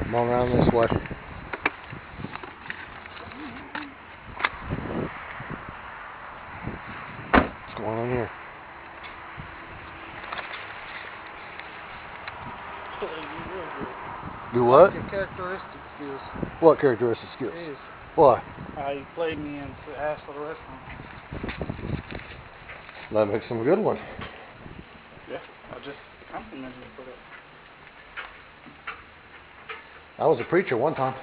Come on around this way. What's going on here? Do what? Your characteristic skills. What characteristic skills? It is. Why? You played me and asked for the restaurant. That makes him a good one. Yeah, I just complimented you for that. I was a preacher one time.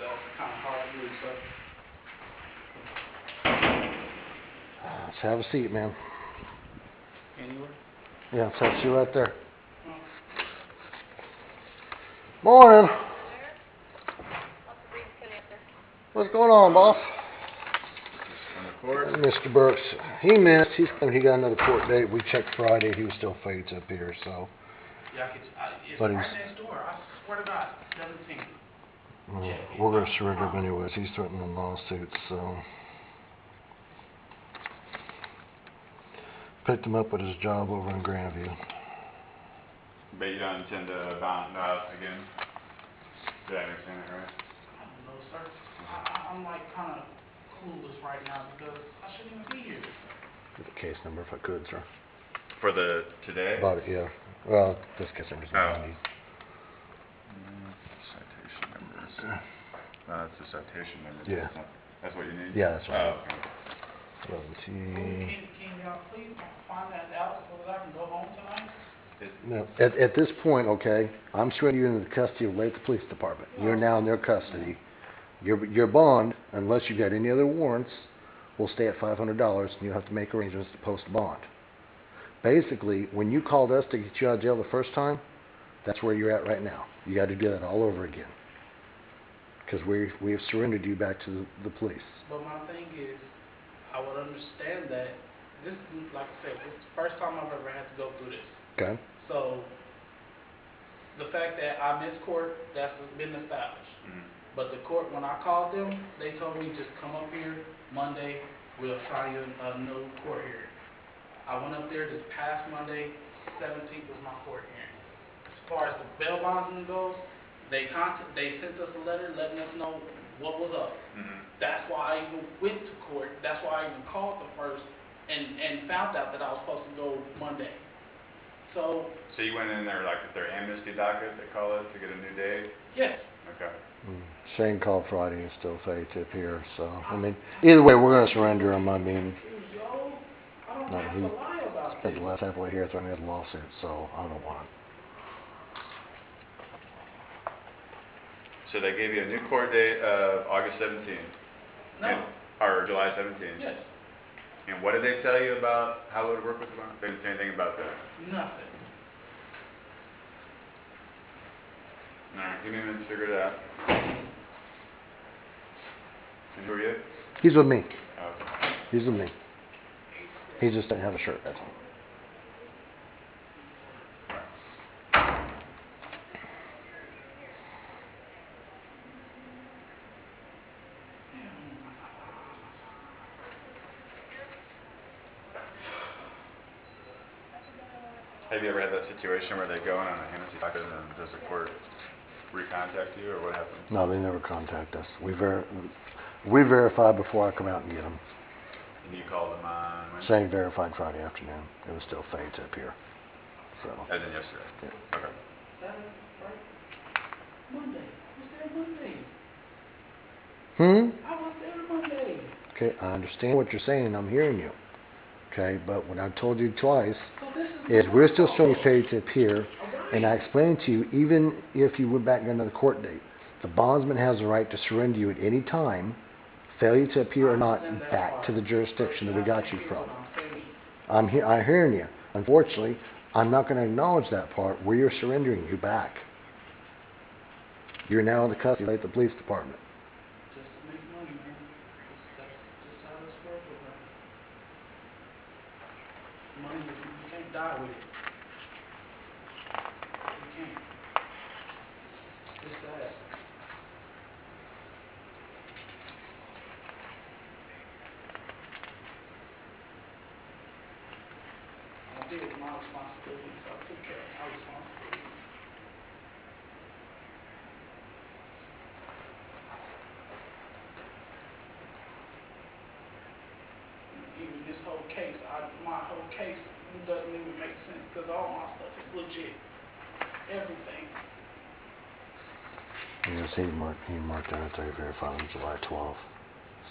That's kind of hard to do, so. Let's have a seat, man. Anywhere? Yeah, let's have a seat right there. Morning. What's going on, boss? Mr. Brooks, he missed. He got another court date. We checked Friday. He was still fades up here, so. Yeah, it's right next door. I swear to God, 17. We're going to surrender him anyways. He's threatening lawsuits, so. Picked him up at his job over in Grandview. But you don't intend to bond out again? Did I understand that right? I don't know, sir. I'm like kind of clueless right now because I shouldn't even be here. Get the case number if I could, sir. For the today? About it, yeah. Well, this case number's not Oh. need. Citation numbers. That's the citation number. Yeah. That's what you need? Yeah, that's right. Oh, okay. Can y'all please find that out so that I can go home tonight? No, at this point, okay, I'm surrendering you into the custody of Lathe Police Department. You're now in their custody. Your bond, unless you've got any other warrants, will stay at $500, and you'll have to make arrangements to post bond. Basically, when you called us to get you out of jail the first time, that's where you're at right now. You got to do that all over again, because we have surrendered you back to the police. But my thing is, I would understand that. This is, like I said, this is the first time I've ever had to go through this. Okay. So, the fact that I missed court, that's been established. Mm-hmm. But the court, when I called them, they told me just come up here Monday, we'll assign you a new court hearing. I went up there this past Monday, 17th was my court hearing. As far as the bail bondsman goes, they sent us a letter letting us know what was up. Mm-hmm. That's why I even went to court. That's why I even called the first and found out that I was supposed to go Monday. So you went in there like at their amnesty docket, they call it, to get a new day? yes. Okay. Shane called Friday and still fades up here, so, I mean, either way, we're going to surrender him. I mean, I don't have to lie about spent this. the last halfway here threatening a lawsuit, so I don't want it. So they gave you a new court date of August 17th? No. Or July 17th? Yes. And what did they tell you about how it would work with the bond? They didn't say anything about that? Nothing. Alright, give me a minute to figure it out. And who are you? He's with me. Oh, okay. He's with me. He just didn't have a shirt, that's all. Have you ever had that situation where they go in on a amnesty docket and does the court recontact you, or what happens? No, they never contact us. We verify before I come out and get them. And you called them on Wednesday? Same verified Friday afternoon. It was still fades up here. So. As in yesterday? Yeah. Okay. Saturday, right? Monday. I was there Monday. I was there Monday. Okay, I understand what you're saying. I'm hearing you. Okay, but what I've told you twice So is we're still showing fades up here, and I explained to you, even if you went back and got another court date, the bondsman has the right to surrender you at any time, failure to appear or not, back to the jurisdiction that we got you from. I'm hearing you. Unfortunately, I'm not going to acknowledge that part where you're surrendering you back. You're now in the custody of the police department. Just to make money, man. That's just how this works, man. Money, you can't die with it. You can't. It's sad. I did my responsibility, so I took care of my responsibility. case doesn't even make sense, because all my stuff is legit. Everything. Yes, he marked that right there, verified on July 12th.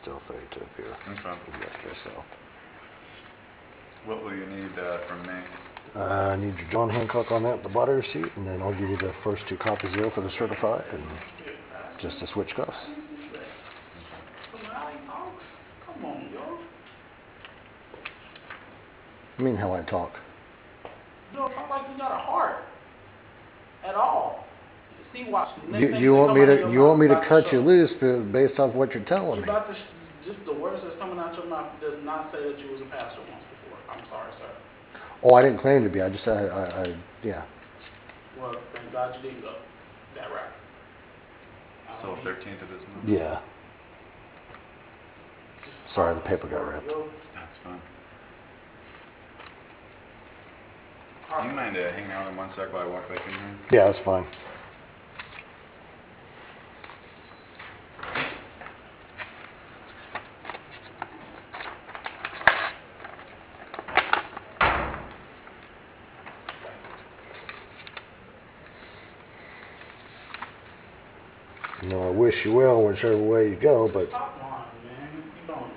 Still fake to appear. That's fine. Yesterday, so. What will you need from me? I need your John Hancock on that, the body receipt, and then I'll give you the first 2 copies there for the certified, and just to switch cuffs. Come on, yo. I mean, how I talk. You don't talk like you got a heart. At all. See, watch. You want me to cut you loose based off what you're telling me? Just the words that's coming out your mouth does not say that you was a pastor once before. I'm sorry, sir. Oh, I didn't claim to be. I just said, yeah. Well, thank God you didn't go that route. Still 13th of this month? Yeah. Sorry, the paper got ripped. That's fine. Do you mind hanging out in one sec while I walk back in here? Yeah, that's fine. I wish you well whichever way you go, but... Stop lying, man. You don't.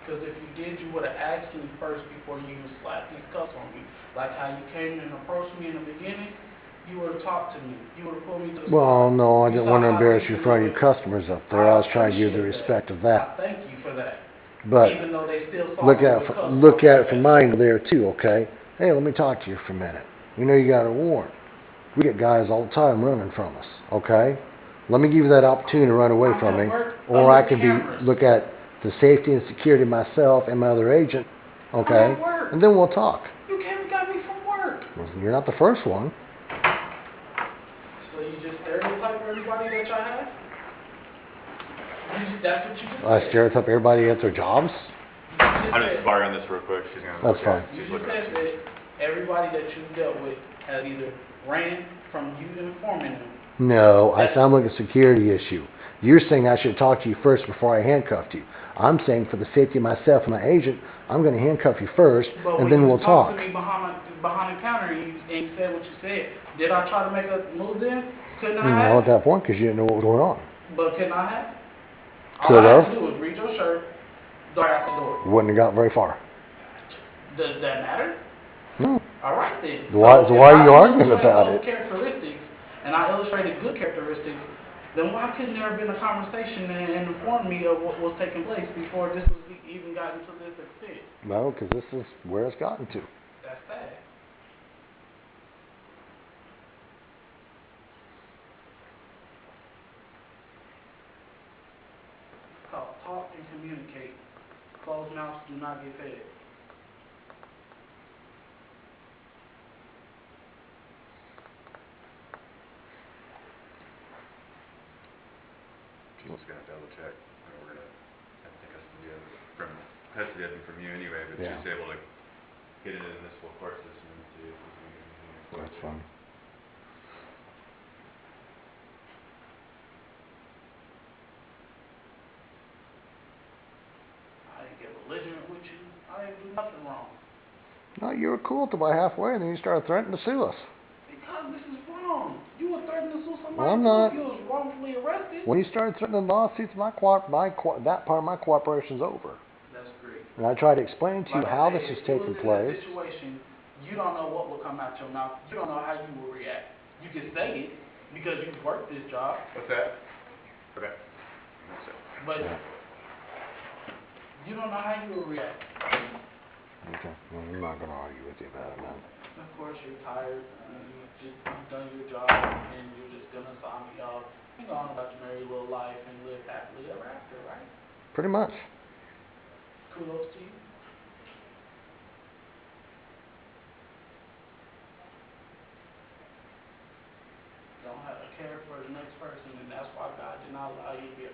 Because if you did, you would have asked me first before you even slapped these cuffs on me. Like how you came and approached me in the beginning, you would have talked to me. You would have pulled me to the Well, side. no, I You didn't saw want to how embarrass deep you in front of your customers up there. I was trying to give you the respect of I that. thank you for that. But Even though they still saw look me at with it, cuffs look on at my it from back. my angle there too, okay? Hey, let me talk to you for a minute. You know you got a warrant. We get guys all the time running from us, okay? Let me give you that opportunity to run away I'm from at me, work or I under can cameras. look at the safety and security of myself and my other agent, okay? I'm at work. And then we'll talk. You came and got me from work. Well, you're not the first one. So you just stereotype everybody that y'all have? That's what you just I said. stereotype everybody at their jobs. I'm just borrowing this real quick. She's gonna That's look at it. fine. You She's just looking at said it. that everybody that you dealt with has either ran from you informing them. No, I sound like a security issue. You're saying I should talk to you first before I handcuffed you. I'm saying for the safety of myself and my agent, I'm going to handcuff you first, But and then we'll talk. when you talked to me behind the counter and you said what you said, did I try to make a move then? Couldn't I No, have? at that point, because you didn't know what was going on. But couldn't I have? Could All I have. had to do was read your shirt, go out the door. Wouldn't have got very far. Does that matter? No. All right then. So why are you arguing about those it? characteristics, and I illustrated good characteristics, then why couldn't there have been a conversation and informed me of what was taking place before this was even gotten to this extent? No, because this is where it's gotten to. That's sad. Talk and communicate. Closed mouths do not get fed. She's just gonna double check. We're gonna have to take custody of him from you anyway, but Yeah. she's able to get into the municipal court system and see if we can get anything in court. That's fine. I didn't get belligerent with you. I didn't do nothing wrong. No, you were cool till about halfway, and then you started threatening to sue us. Because this is wrong. You were threatening to sue somebody. Well, I'm not. You was wrongfully arrested. When you started threatening lawsuits, that part of my cooperation's over. That's great. And I tried to explain to you Like I how said, this is if you taking was place. in that situation, you don't know what will come out your mouth. You don't know how you will react. You can say it because you've worked this job, What's that? Okay. That's it. but Yeah. you don't know how you will react. Okay. Well, I'm not going to argue with you about it, man. Of course, you're tired. You've done your job, and you're just gonna sign me off and go on about your merry little life and live happily ever after, right? Pretty much. Kudos to you. Don't have a care for the next person, and that's why God did not allow you to be